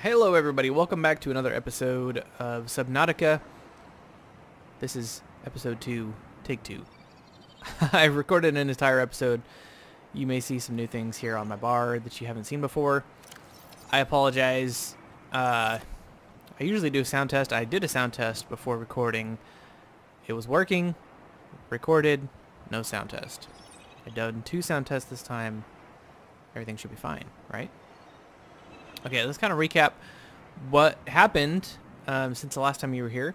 Hello everybody, welcome back to another episode of Subnautica. This is episode 2, take 2. I've recorded an entire episode. You may see some new things here on my bar that you haven't seen before. I apologize. I usually do a sound test. I did a sound test before recording. It was working, recorded, no sound test. I've done 2 sound tests this time. Everything should be fine, right? Okay, let's kind of recap what happened since the last time you were here.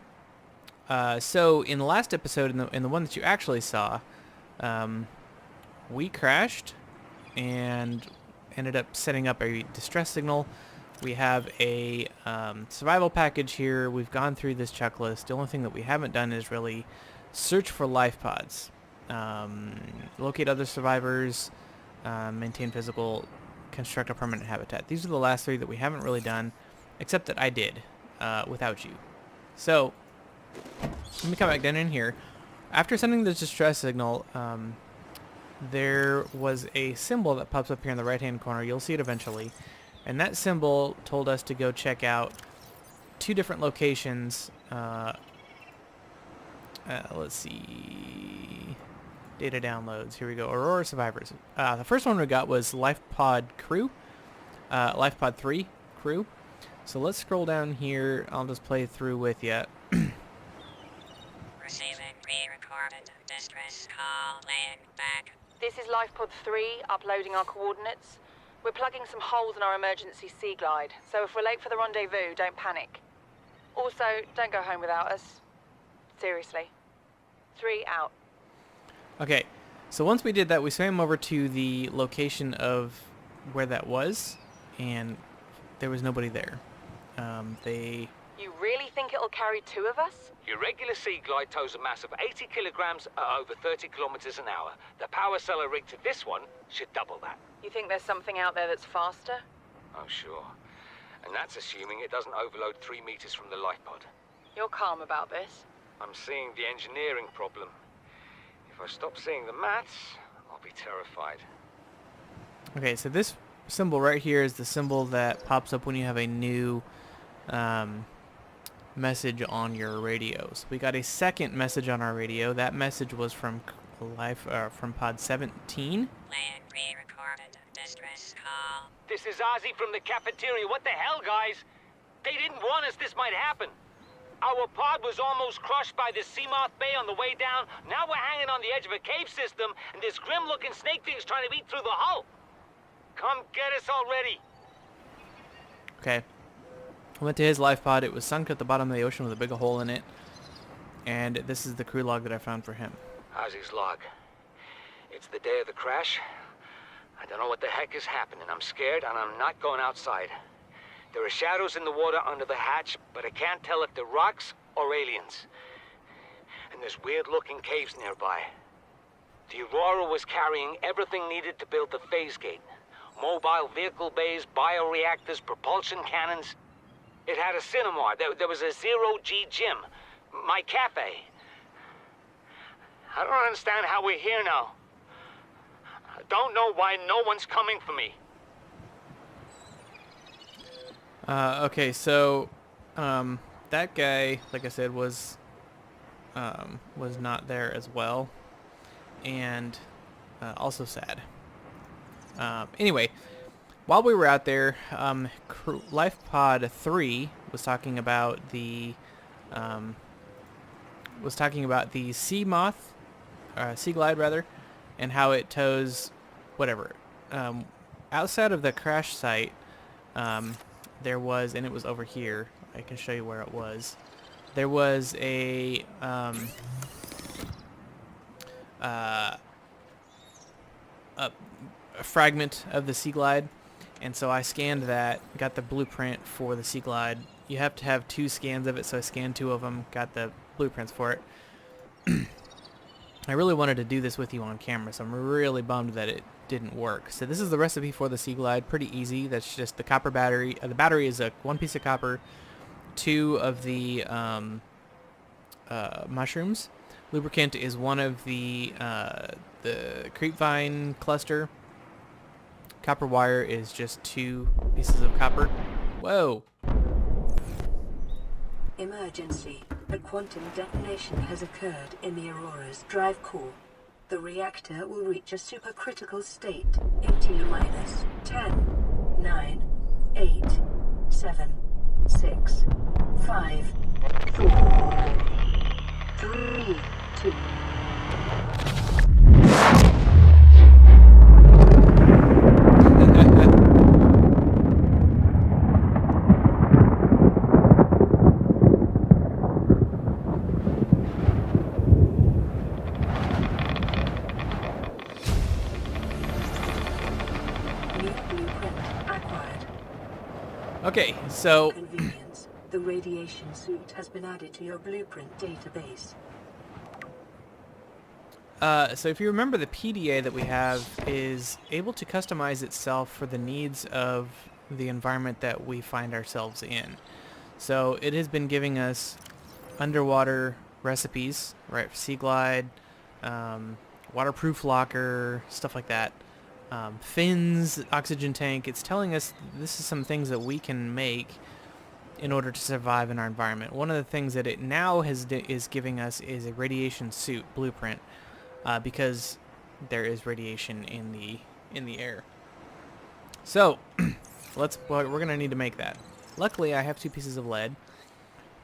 So in the last episode, in the one that you actually saw, we crashed and ended up setting up a distress signal. We have a survival package here. We've gone through this checklist. The only thing that we haven't done is really search for life pods, locate other survivors, maintain physical, construct a permanent habitat. These are the last 3 that we haven't really done, except that I did without you. So let me come back down in here. After sending the distress signal, there was a symbol that pops up here in the right hand corner. You'll see it eventually, and that symbol told us to go check out 2 different locations. Let's see, data downloads. Here we go. Aurora survivors. The first one we got was Life Pod Crew. Life Pod 3 Crew. So let's scroll down here. I'll just play through with you. Receiving pre-recorded distress call laying back. This is LifePod 3, uploading our coordinates. We're plugging some holes in our emergency sea glide, so if we're late for the rendezvous, don't panic. Also, don't go home without us. Seriously. 3 out. Okay, so once we did that, we swam over to the location of where that was, and there was nobody there. You really think it'll carry 2 of us? Your regular sea glide tows a mass of 80 kilograms at over 30 kilometers an hour. The power cellar rig to this one should double that. You think there's something out there that's faster? Oh, sure. And that's assuming it doesn't overload 3 meters from the life pod. You're calm about this. I'm seeing the engineering problem. If I stop seeing the maths, I'll be terrified. Okay, so this symbol right here is the symbol that pops up when you have a new message on your radio. So we got a second message on our radio. That message was from from pod 17. Laying pre-recorded distress call. This is Ozzy from the cafeteria. What the hell, guys? They didn't warn us this might happen. Our pod was almost crushed by this Seamoth Bay on the way down. Now we're hanging on the edge of a cave system, and this grim-looking snake thing's trying to eat through the hull. Come get us already. Okay. I went to his life pod. It was sunk at the bottom of the ocean with a big hole in it. And this is the crew log that I found for him. Ozzy's log. It's the day of the crash. I don't know what the heck is happening. I'm scared, and I'm not going outside. There are shadows in the water under the hatch, but I can't tell if they're rocks or aliens. And there's weird-looking caves nearby. The Aurora was carrying everything needed to build the phase gate. Mobile vehicle bays, bioreactors, propulsion cannons. It had a cinema. There was a zero-G gym. My cafe. I don't understand how we're here now. I don't know why no one's coming for me. Okay, so that guy, like I said, was not there as well, and also sad. Anyway, while we were out there, Life Pod 3 was talking about the sea moth, sea glide rather, and how it tows whatever. Outside of the crash site, there was, and it was over here. I can show you where it was. There was a fragment of the sea glide, and so I scanned that, got the blueprint for the sea glide. You have to have 2 scans of it, so I scanned 2 of them, got the blueprints for it. I really wanted to do this with you on camera, so I'm really bummed that it didn't work. So this is the recipe for the sea glide. Pretty easy. That's just the copper battery. The battery is 1 piece of copper, 2 of the mushrooms. Lubricant is 1 of the creepvine cluster. Copper wire is just 2 pieces of copper. Whoa, Emergency. A quantum detonation has occurred in the Aurora's drive core. The reactor will reach a supercritical state in T-minus 10, 9, 8, 7, 6, 5, 4, 3, 2. New blueprint acquired. Okay, so Convenience. The radiation suit has been added to your blueprint database. so if you remember, the PDA that we have is able to customize itself for the needs of the environment that we find ourselves in. So it has been giving us underwater recipes, right? Sea glide, waterproof locker, stuff like that. Fins, oxygen tank. It's telling us this is some things that we can make in order to survive in our environment. One of the things that it now is giving us is a radiation suit blueprint, because there is radiation in the air. So we're gonna need to make that. Luckily, I have 2 pieces of lead.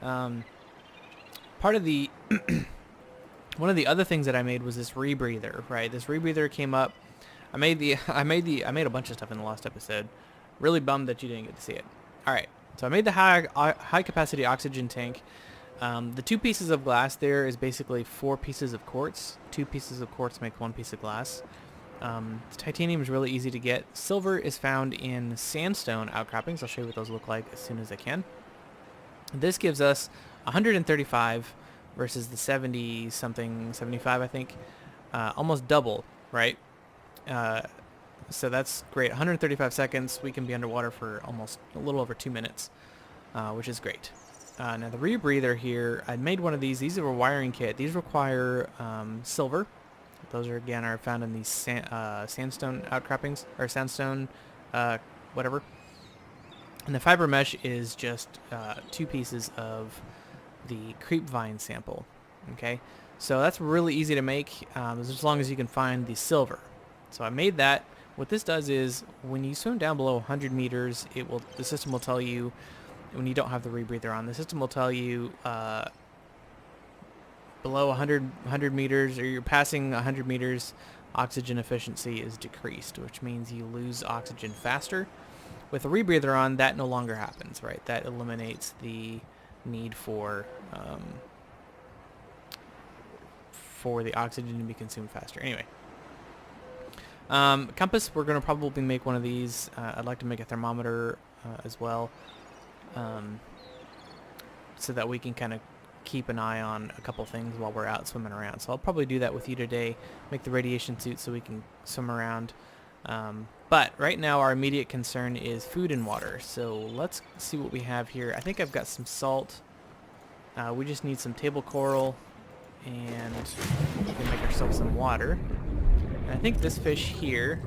Part of the one of the other things that I made was this rebreather, right? This rebreather came up. I made a bunch of stuff in the last episode. Really bummed that you didn't get to see it. All right, so I made the high capacity oxygen tank. The 2 pieces of glass there is basically 4 pieces of quartz. 2 pieces of quartz make 1 piece of glass. Titanium is really easy to get. Silver is found in sandstone outcroppings. I'll show you what those look like as soon as I can. This gives us 135 versus the 70 something, 75 I think. Almost double, right? So that's great. 135 seconds. We can be underwater for almost a little over 2 minutes, which is great. Now the rebreather here, I made one of these. These are a wiring kit. These require silver. Those are found in these sandstone outcroppings, or sandstone, whatever. And the fiber mesh is just 2 pieces of the creep vine sample. Okay, so that's really easy to make, as long as you can find the silver. So I made that. What this does is, when you swim down below 100 meters, the system will tell you, when you don't have the rebreather on, the system will tell you below 100 meters, or you're passing 100 meters, oxygen efficiency is decreased, which means you lose oxygen faster. With a rebreather on, that no longer happens, right? That eliminates the need for the oxygen to be consumed faster. Anyway. Compass, we're going to probably make one of these. I'd like to make a thermometer as well, so that we can kind of keep an eye on a couple things while we're out swimming around. So I'll probably do that with you today, make the radiation suit so we can swim around. But right now our immediate concern is food and water. So let's see what we have here. I think I've got some salt. We just need some table coral, and we can make ourselves some water. And I think this fish here,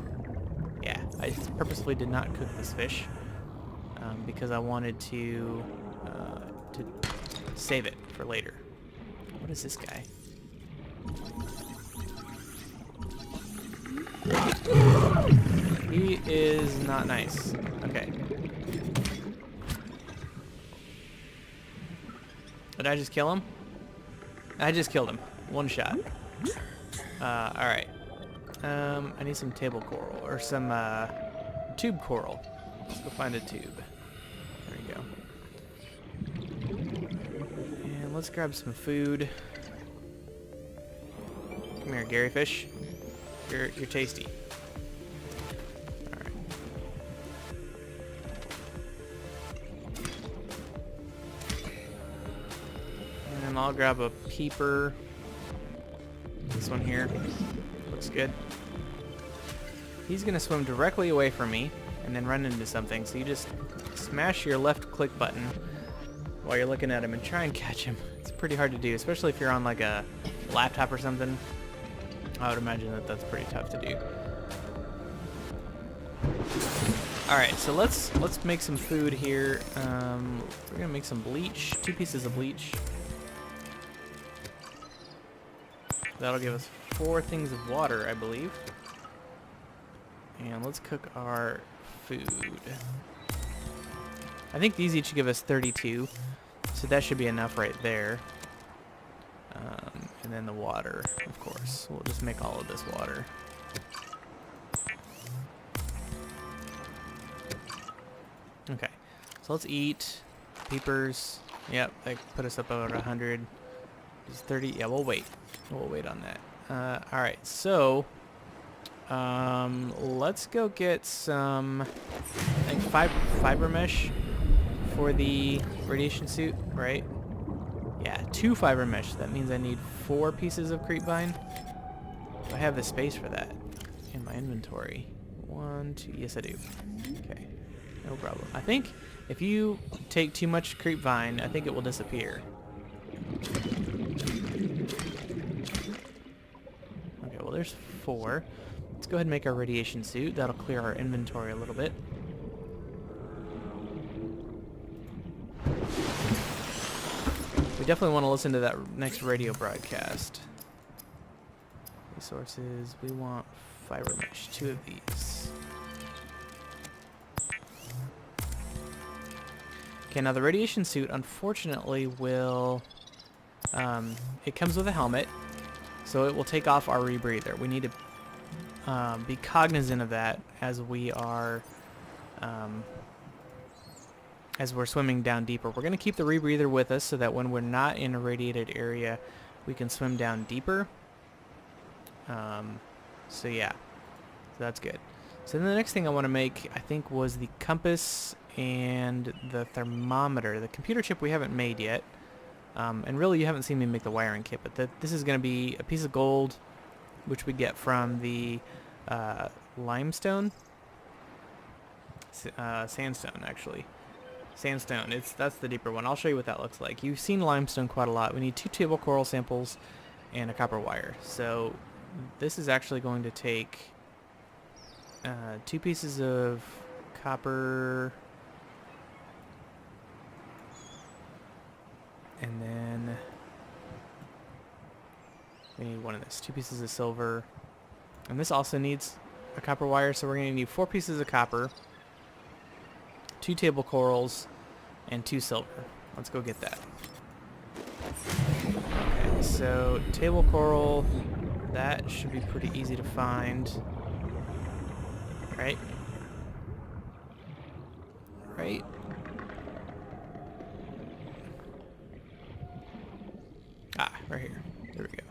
yeah, I purposefully did not cook this fish because I wanted to save it for later. What is this guy? He is not nice. Okay. Did I just kill him? I just killed him. One shot. Alright. I need some table coral, or some tube coral. Let's go find a tube. There we go. And let's grab some food. Come here, Gary Fish. You're tasty. Alright. And I'll grab a peeper. This one here. Looks good. He's gonna swim directly away from me and then run into something. So you just smash your left click button while you're looking at him and try and catch him. It's pretty hard to do, especially if you're on like a laptop or something. I would imagine that that's pretty tough to do. All right, so let's make some food here. We're gonna make some bleach. 2 pieces of bleach. That'll give us 4 things of water, I believe. And let's cook our food. I think these each give us 32, so that should be enough right there. And then the water, of course. We'll just make all of this water. Okay, so let's eat. Peepers. Yep, they put us up about 100. Is 30? Yeah, we'll wait. We'll wait on that. All right, so let's go get some, I think, fiber mesh for the radiation suit, right? Yeah, 2 fiber mesh. That means I need 4 pieces of creep vine. Do I have the space for that in my inventory? 1, 2. Yes, I do. Okay, no problem. I think if you take too much creep vine, I think it will disappear. Okay, well, there's 4. Let's go ahead and make our radiation suit. That'll clear our inventory a little bit. We definitely want to listen to that next radio broadcast. Resources, we want fiber mesh, 2 of these. Okay, now the radiation suit, unfortunately, will... it comes with a helmet, so it will take off our rebreather. We need to be cognizant of that as we are... as we're swimming down deeper. We're going to keep the rebreather with us so that when we're not in a radiated area, we can swim down deeper. So yeah, so that's good. So then the next thing I want to make, I think, was the compass and the thermometer. The computer chip we haven't made yet. And really you haven't seen me make the wiring kit, but this is going to be a piece of gold, which we get from the limestone? Sandstone, actually. Sandstone, that's the deeper one. I'll show you what that looks like. You've seen limestone quite a lot. We need 2 table coral samples and a copper wire. So this is actually going to take 2 pieces of copper, and then we need 1 of this. 2 pieces of silver, and this also needs a copper wire. So we're going to need 4 pieces of copper, 2 table corals, and 2 silver. Let's go get that. Okay, so table coral, that should be pretty easy to find. Right? Right? Ah, right here. There we go.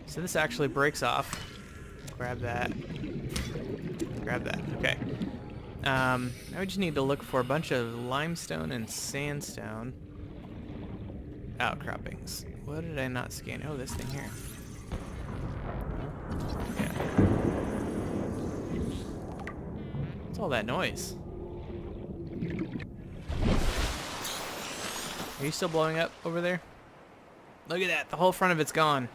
So this actually breaks off. Grab that. Grab that. Okay. Now we just need to look for a bunch of limestone and sandstone outcroppings. What did I not scan? Oh, this thing here. Yeah. What's all that noise? Are you still blowing up over there? Look at that. The whole front of it's gone.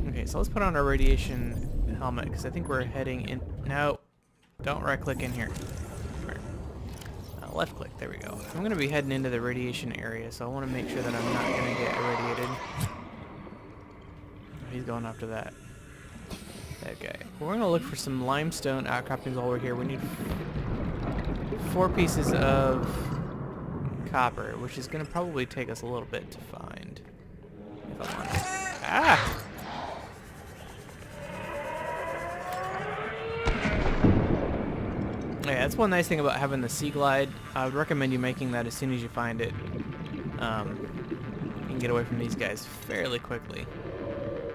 Okay, so let's put on our radiation helmet, because I think we're heading in... No. Don't right-click in here. Right. Left click. There we go. I'm going to be heading into the radiation area, so I want to make sure that I'm not going to get irradiated. He's going after that. That guy. We're going to look for some limestone outcroppings while we're here. We need 4 pieces of copper, which is going to probably take us a little bit to find. If I'm honest. Ah! Yeah, that's one nice thing about having the Sea Glide. I would recommend you making that as soon as you find it. You can get away from these guys fairly quickly.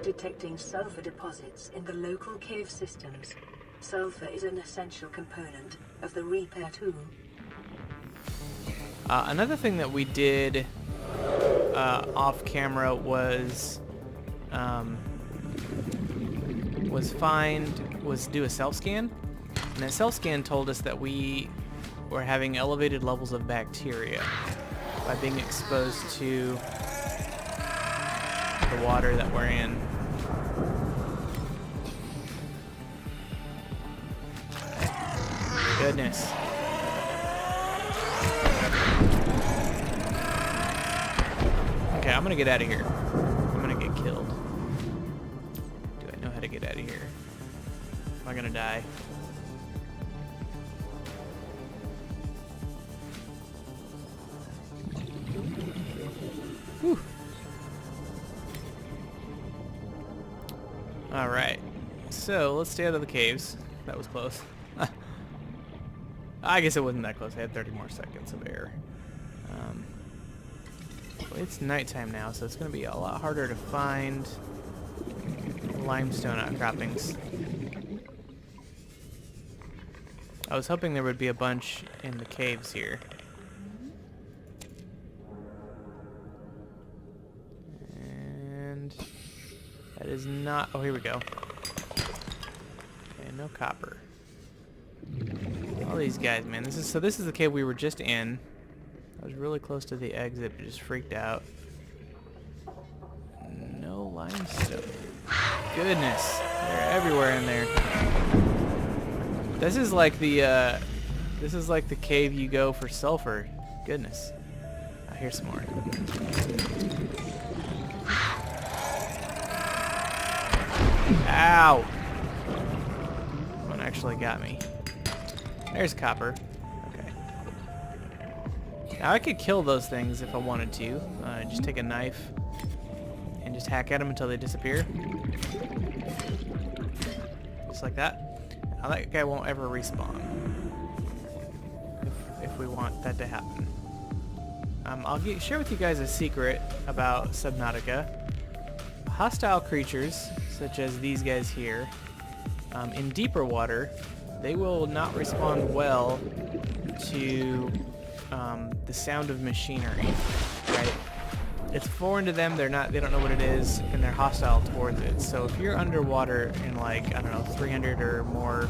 Detecting sulfur deposits in the local cave systems. Sulfur is an essential component of the repair tool. Another thing that we did off camera was do a self-scan. And that self-scan told us that we were having elevated levels of bacteria by being exposed to the water that we're in. Goodness. Okay, I'm gonna get out of here. I'm gonna get killed. Do I know how to get out of here? Am I gonna die? Whew. Alright. So, let's stay out of the caves. That was close. I guess it wasn't that close. I had 30 more seconds of air. Well, it's nighttime now, so it's going to be a lot harder to find limestone outcroppings. I was hoping there would be a bunch in the caves here. And that is not... Oh, here we go. Okay, no copper. All these guys, man. This is the cave we were just in. I was really close to the exit, but just freaked out. No limestone. Goodness, they're everywhere in there. This is like the cave you go for sulfur. Goodness. Here's some more. Ow! One actually got me. There's copper. Okay. Now I could kill those things if I wanted to. Just take a knife and just hack at them until they disappear. Just like that. Now that guy won't ever respawn. If we want that to happen. I'll share with you guys a secret about Subnautica. Hostile creatures, such as these guys here, in deeper water, they will not respond well to the sound of machinery, right? It's foreign to them, they don't know what it is, and they're hostile towards it. So if you're underwater in like, I don't know, 300 or more,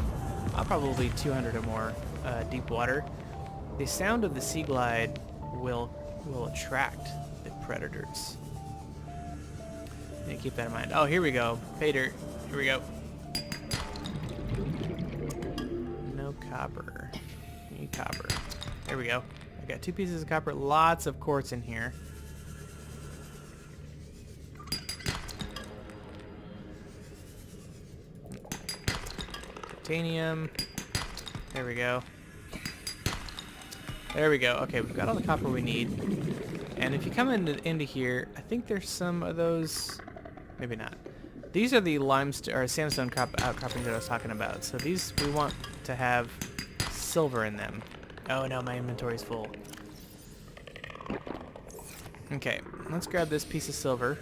probably 200 or more deep water, the sound of the sea glide will attract the predators. Yeah, keep that in mind. Oh, here we go. Pay dirt. Here we go. No copper. Need copper. There we go. I got 2 pieces of copper. Lots of quartz in here. Titanium. There we go. There we go. Okay, we've got all the copper we need. And if you come into here, I think there's some of those... Maybe not. These are the limestone or sandstone outcroppings that I was talking about. So these we want to have silver in them. Oh no, my inventory's full. Okay, let's grab this piece of silver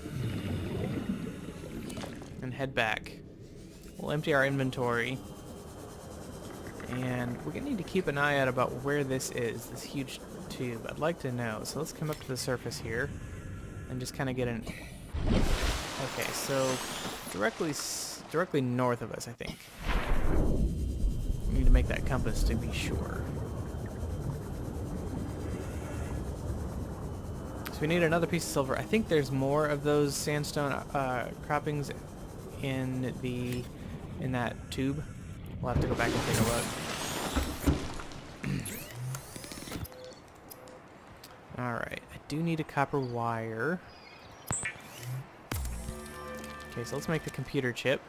and head back. We'll empty our inventory. And we're gonna need to keep an eye out about where this is, this huge tube. I'd like to know. So let's come up to the surface here and just kind of get an... Okay, so directly north of us, I think. We need to make that compass to be sure. So we need another piece of silver. I think there's more of those sandstone croppings in that tube. We'll have to go back and take a look. Alright, I do need a copper wire. Okay, so let's make the computer chip.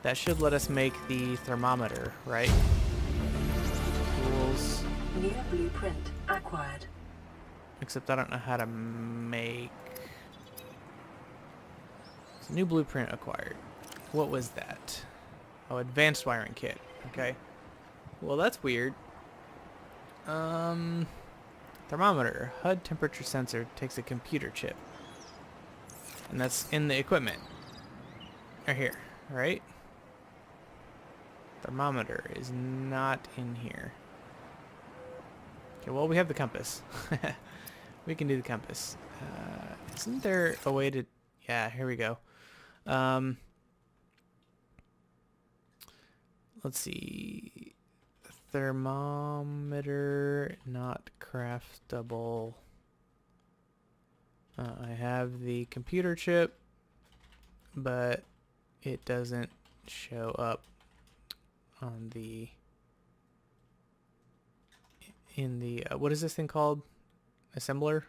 That should let us make the thermometer, right? Tools. New blueprint acquired. Except I don't know how to make... So new blueprint acquired. What was that? Oh, advanced wiring kit. Okay. Well, that's weird. Thermometer. HUD temperature sensor takes a computer chip. And that's in the equipment. Right here, right? Thermometer is not in here. Okay, well, we have the compass. We can do the compass. Isn't there a way to... Yeah, here we go. Let's see. Thermometer, not craftable. I have the computer chip, but it doesn't show up on the in the what is this thing called? Assembler.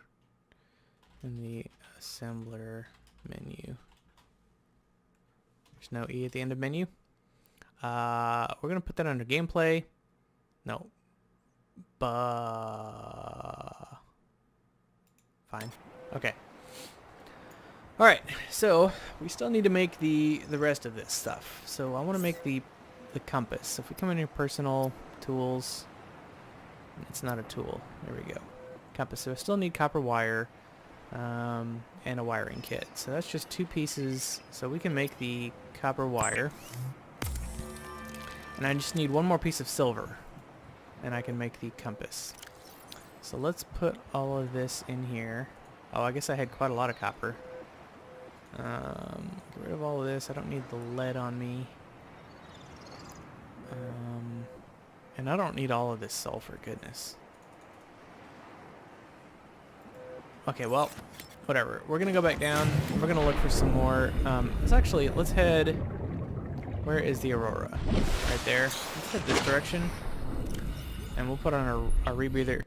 In the assembler menu. There's no E at the end of menu. We're gonna put that under gameplay. No. Fine. Okay. Alright, so we still need to make the rest of this stuff. So I want to make the compass. So if we come in here, personal, tools, it's not a tool. There we go. Compass. So I still need copper wire and a wiring kit. So that's just 2 pieces. So we can make the copper wire. And I just need 1 more piece of silver. And I can make the compass. So let's put all of this in here. Oh, I guess I had quite a lot of copper. Get rid of all of this. I don't need the lead on me. And I don't need all of this sulfur, goodness. Okay, well, whatever. We're gonna go back down. We're gonna look for some more. Let's head. Where is the Aurora? Right there. Let's head this direction. And we'll put on our rebreather.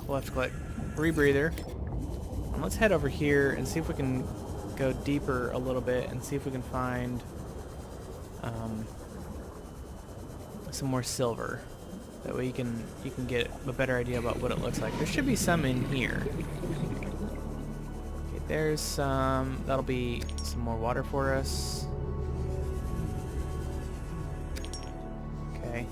Left click. Rebreather. And let's head over here and see if we can go deeper a little bit and see if we can find some more silver. That way you can get a better idea about what it looks like. There should be some in here. Okay, there's some. That'll be some more water for us. Okay.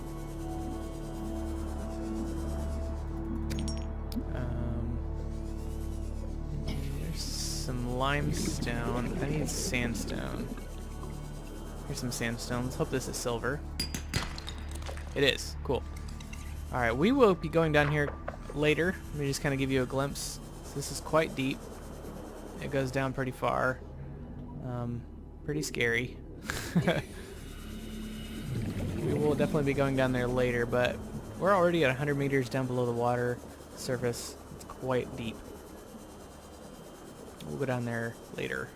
There's some limestone. I need sandstone. Here's some sandstone. Let's hope this is silver. It is. Cool. Alright, we will be going down here later. Let me just kind of give you a glimpse. So this is quite deep. It goes down pretty far. Pretty scary. We will definitely be going down there later, but we're already at 100 meters down below the water surface. It's quite deep. We'll go down there later.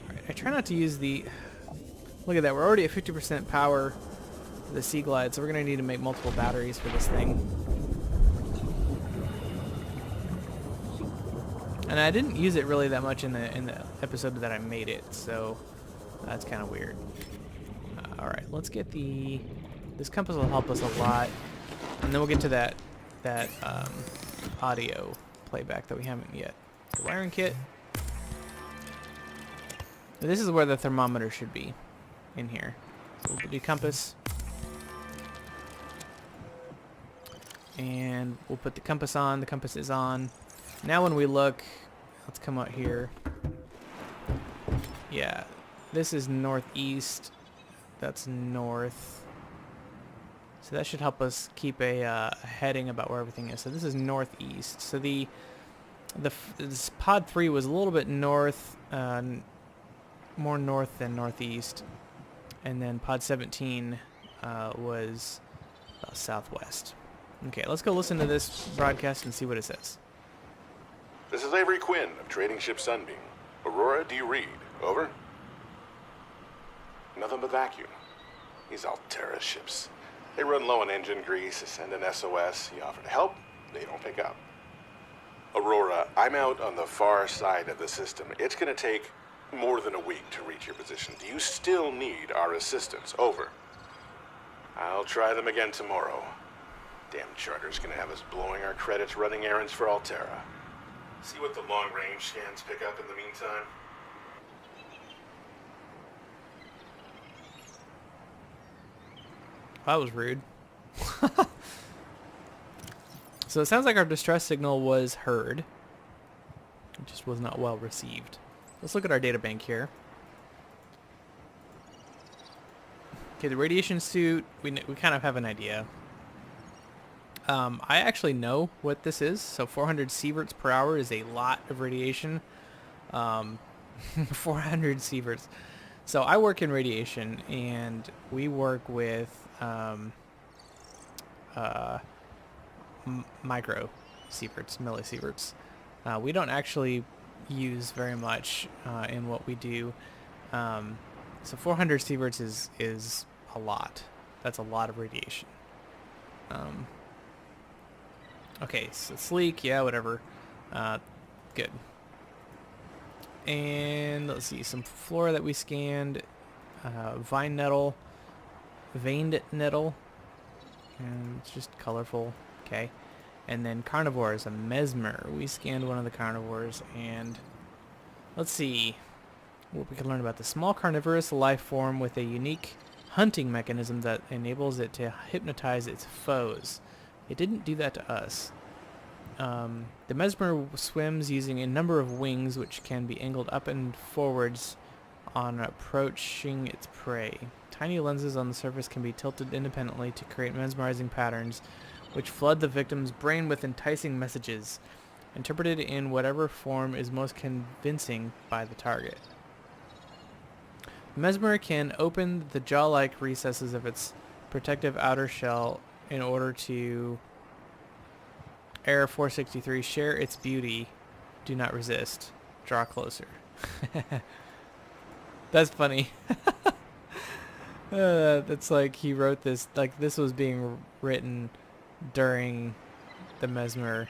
Alright, I try not to use the... Look at that, we're already at 50% power for the Sea Glide, so we're going to need to make multiple batteries for this thing. And I didn't use it really that much in the episode that I made it, so that's kind of weird. Alright, let's get the... This compass will help us a lot, and then we'll get to that audio playback that we haven't yet. The wiring kit. This is where the thermometer should be. In here. So we'll do compass. And we'll put the compass on. The compass is on. Now when we look, let's come out here. Yeah, this is northeast. That's north. So that should help us keep a heading about where everything is. So this is northeast. So this pod 3 was a little bit north, more north than northeast. And then pod 17 was southwest. Okay, let's go listen to this broadcast and see what it says. This is Avery Quinn of Trading Ship Sunbeam. Aurora, do you read? Over? Nothing but vacuum. These Altera ships. They run low on engine grease, send an SOS. You offer to help, they don't pick up. Aurora, I'm out on the far side of the system. It's gonna take more than a week to reach your position. Do you still need our assistance? Over. I'll try them again tomorrow. Damn charter's gonna have us blowing our credits running errands for Altera. See what the long-range scans pick up in the meantime. That was rude. So it sounds like our distress signal was heard. It just was not well received. Let's look at our data bank here. Okay, the radiation suit, we kind of have an idea. I actually know what this is. So 400 sieverts per hour is a lot of radiation. 400 sieverts. So I work in radiation, and we work with micro sieverts, millisieverts. We don't actually use very much in what we do. So 400 sieverts is a lot. That's a lot of radiation. Okay, so sleek, yeah, whatever. Good. And let's see, some flora that we scanned. Veined nettle, and it's just colorful. Okay. And then carnivores, a mesmer. We scanned one of the carnivores, and let's see what we can learn about the small carnivorous life form with a unique hunting mechanism that enables it to hypnotize its foes. It didn't do that to us. The mesmer swims using a number of wings which can be angled up and forwards on approaching its prey. Tiny lenses on the surface can be tilted independently to create mesmerizing patterns which flood the victim's brain with enticing messages, interpreted in whatever form is most convincing by the target. The mesmer can open the jaw-like recesses of its protective outer shell in order to Error 463, share its beauty, do not resist, draw closer. That's funny. That's like he wrote this, like this was being written during the mesmer,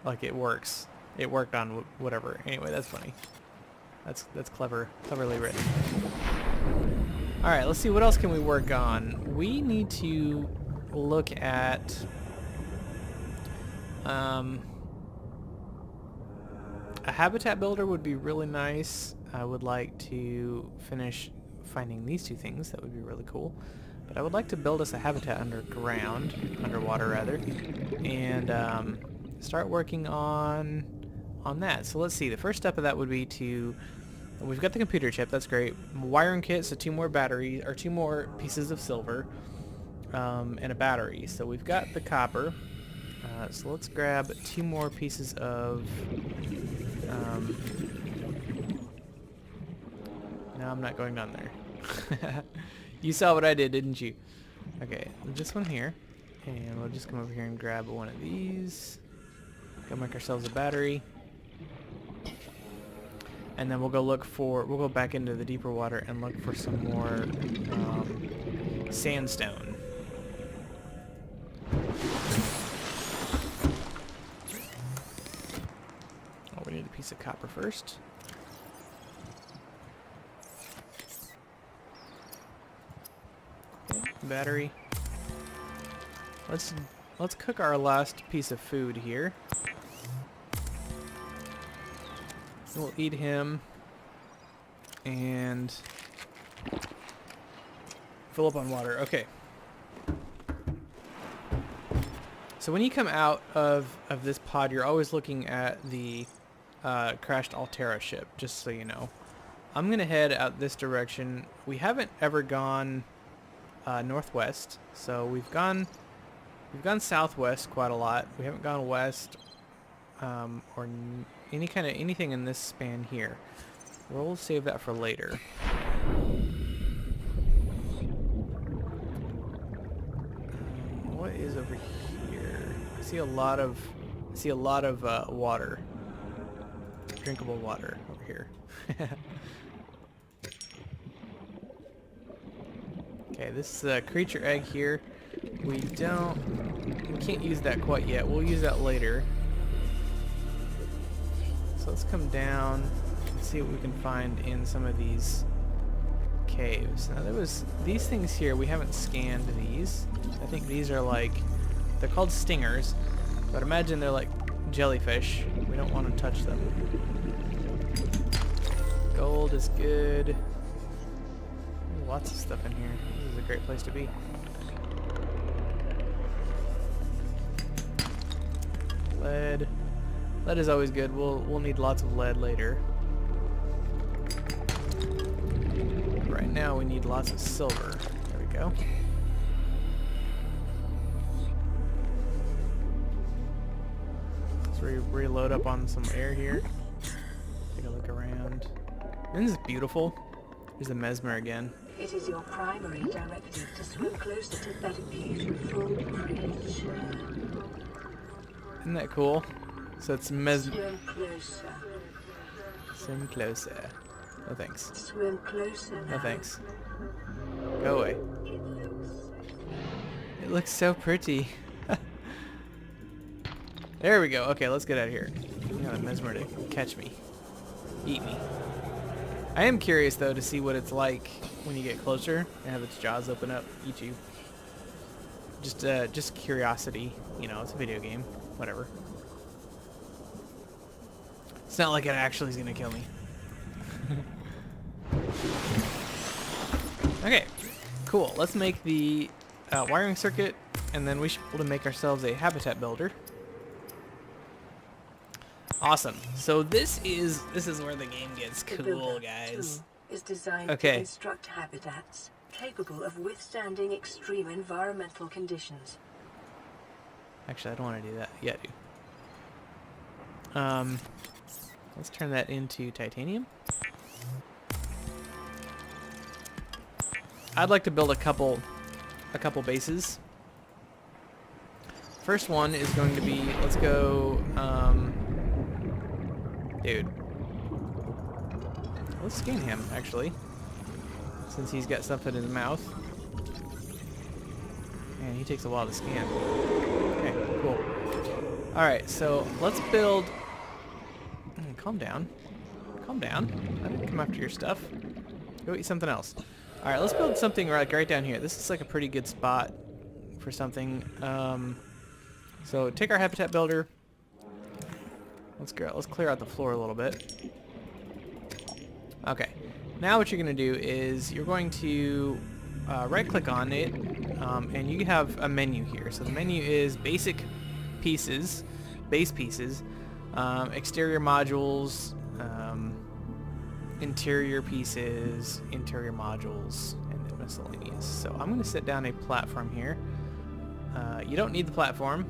like it works. It worked on whatever. Anyway, that's funny. That's cleverly written. All right, let's see, what else can we work on? We need to look at a habitat builder would be really nice. I would like to finish finding these two things. That would be really cool. But I would like to build us a habitat underwater rather, and start working on that. So let's see. The first step of that would be to, we've got the computer chip. That's great. Wiring kit. So 2 more batteries or 2 more pieces of silver, and a battery. So we've got the copper. So let's grab 2 more pieces of... no, I'm not going down there. You saw what I did, didn't you? Okay, this one here. And we'll just come over here and grab one of these. Go make ourselves a battery. And then we'll go back into the deeper water and look for some more sandstone. Oh, we need a piece of copper first. Okay, battery. Let's cook our last piece of food here. We'll eat him and fill up on water. Okay. So when you come out of this pod, you're always looking at the crashed Altera ship, just so you know. I'm gonna head out this direction. We haven't ever gone northwest, so we've gone southwest quite a lot. We haven't gone west or anything in this span here. We'll save that for later. What is over here? I see a lot of water, drinkable water over here. Okay, this creature egg here. We can't use that quite yet. We'll use that later. So let's come down and see what we can find in some of these caves. Now these things here, we haven't scanned these. I think these are they're called stingers, but imagine they're like jellyfish. We don't want to touch them. Gold is good. There's lots of stuff in here. This is a great place to be. Lead. Lead is always good. We'll need lots of lead later. Right now we need lots of silver. There we go. Let's reload up on some air here. Take a look around. This is beautiful. There's the mesmer again. It is your primary directive to swim closer to that beautiful creature. Isn't that cool? So it's Swim closer. Swim closer. No thanks. Swim closer now. No thanks. Go away. In the looks so pretty. There we go. Okay, let's get out of here. I got a mesmer to catch me. Eat me. I am curious, though, to see what it's like when you get closer and have its jaws open up, eat you. Just curiosity. You know, it's a video game. Whatever. It's not like it actually is going to kill me. Okay, cool. Let's make the wiring circuit, and then we should be able to make ourselves a habitat builder. Awesome. So this is where the game gets The cool, builder, guys. too, is designed Okay. to construct habitats capable of withstanding extreme environmental conditions. Actually, I don't want to do that yet. Let's turn that into titanium. I'd like to build a couple bases. First one is going to be, let's go, dude. Let's scan him, actually, since he's got something in his mouth. Man, he takes a while to scan. Okay, cool. Alright, so let's build... calm down. Calm down. I didn't come after your stuff. Go eat something else. Alright, let's build something right down here. This is like a pretty good spot for something. So take our habitat builder. Let's clear out the floor a little bit. Okay. Now what you're going to do is you're going to right-click on it, and you have a menu here. So the menu is basic pieces, base pieces, exterior modules, interior pieces, interior modules, and then miscellaneous. So I'm going to set down a platform here. You don't need the platform.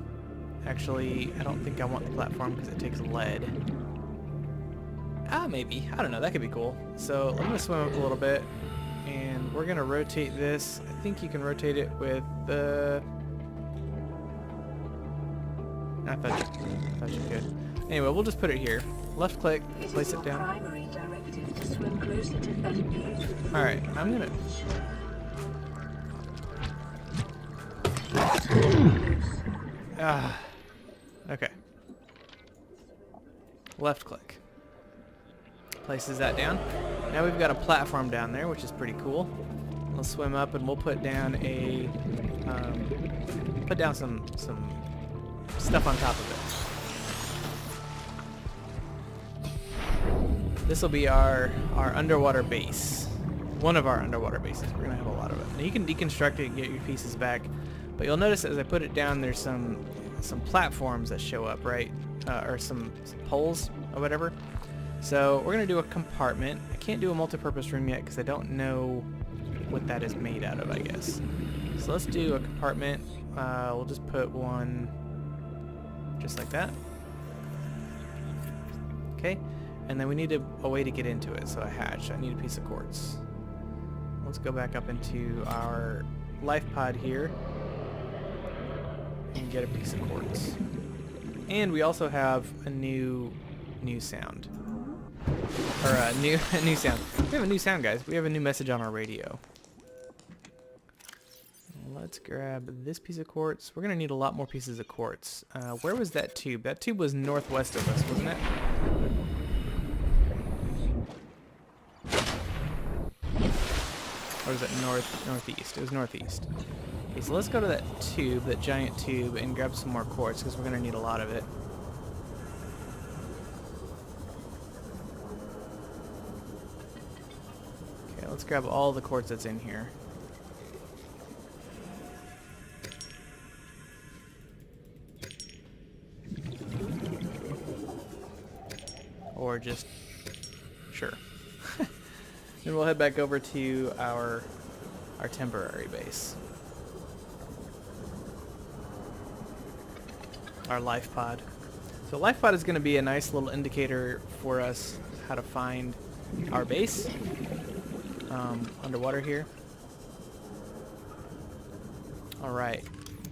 Actually, I don't think I want the platform because it takes lead. Maybe. I don't know. That could be cool. So I'm going to swim up a little bit, and we're going to rotate this. I think you can rotate it with the... I thought you could. Anyway, we'll just put it here. Left click, place it down. Primary directive to swim closer to better views. Alright, I'm gonna... Okay. Left click. Places that down. Now we've got a platform down there, which is pretty cool. We'll swim up and we'll put down a... put down some stuff on top of it. This will be our underwater base. One of our underwater bases. We're gonna have a lot of it. Now you can deconstruct it and get your pieces back, but you'll notice as I put it down, there's some platforms that show up, right? Or some poles or whatever. So we're gonna do a compartment. I can't do a multi-purpose room yet because I don't know what that is made out of, I guess. So let's do a compartment. We'll just put one just like that. Okay. And then we need a way to get into it, so a hatch. I need a piece of quartz. Let's go back up into our life pod here and get a piece of quartz. And we also have a new sound. Or a new sound. We have a new sound, guys. We have a new message on our radio. Let's grab this piece of quartz. We're gonna need a lot more pieces of quartz. Where was that tube? That tube was northwest of us, wasn't it? Or was it northeast? It was northeast. Okay, so let's go to that tube, that giant tube, and grab some more quartz because we're going to need a lot of it. Okay, let's grab all the quartz that's in here. Or just... sure. Then we'll head back over to our temporary base. Our life pod. So life pod is going to be a nice little indicator for us how to find our base underwater here. Alright.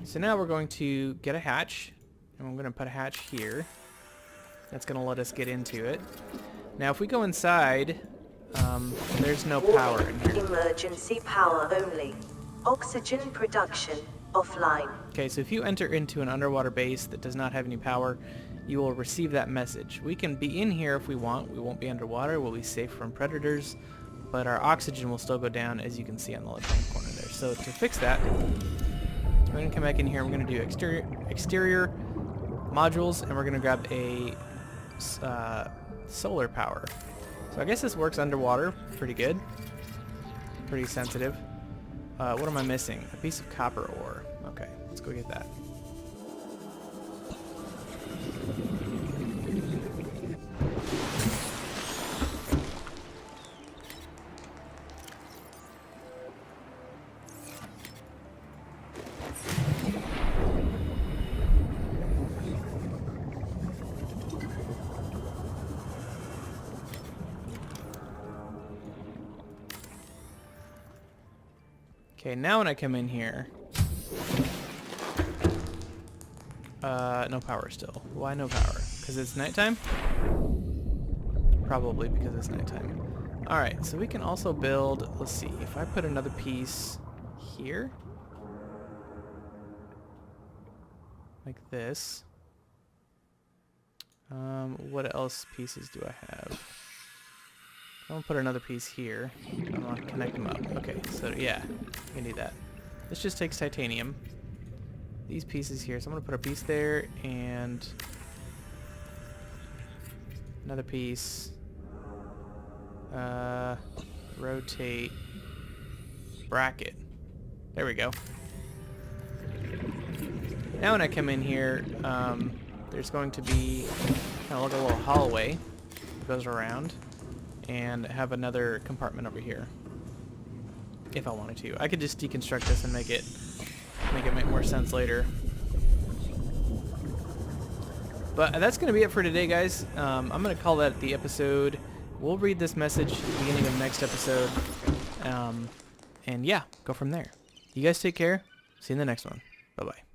So now we're going to get a hatch. And we're going to put a hatch here. That's going to let us get into it. Now if we go inside... there's no power in here. Emergency power only. Oxygen production offline. Okay, so if you enter into an underwater base that does not have any power, you will receive that message. We can be in here if we want. We won't be underwater. We'll be safe from predators, but our oxygen will still go down, as you can see on the left-hand corner there. So to fix that, we're going to come back in here. We're going to do exterior modules, and we're going to grab a solar power. So I guess this works underwater pretty good. Pretty sensitive. What am I missing? A piece of copper ore. Okay, let's go get that. Okay, now when I come in here, no power still. Why no power? Because it's nighttime? Probably because it's nighttime. Alright, so we can also build, let's see, if I put another piece here, like this, what else pieces do I have? I'm gonna put another piece here. I'm gonna connect them up. Okay, so yeah, we can do that. This just takes titanium. These pieces here, so I'm gonna put a piece there and another piece. Rotate bracket. There we go. Now when I come in here, there's going to be kind of like a little hallway that goes around, and have another compartment over here if I wanted to. I could just deconstruct this and make it make more sense later. But that's going to be it for today, guys. I'm going to call that the episode. We'll read this message at the beginning of the next episode. And yeah, go from there. You guys take care. See you in the next one. Bye-bye.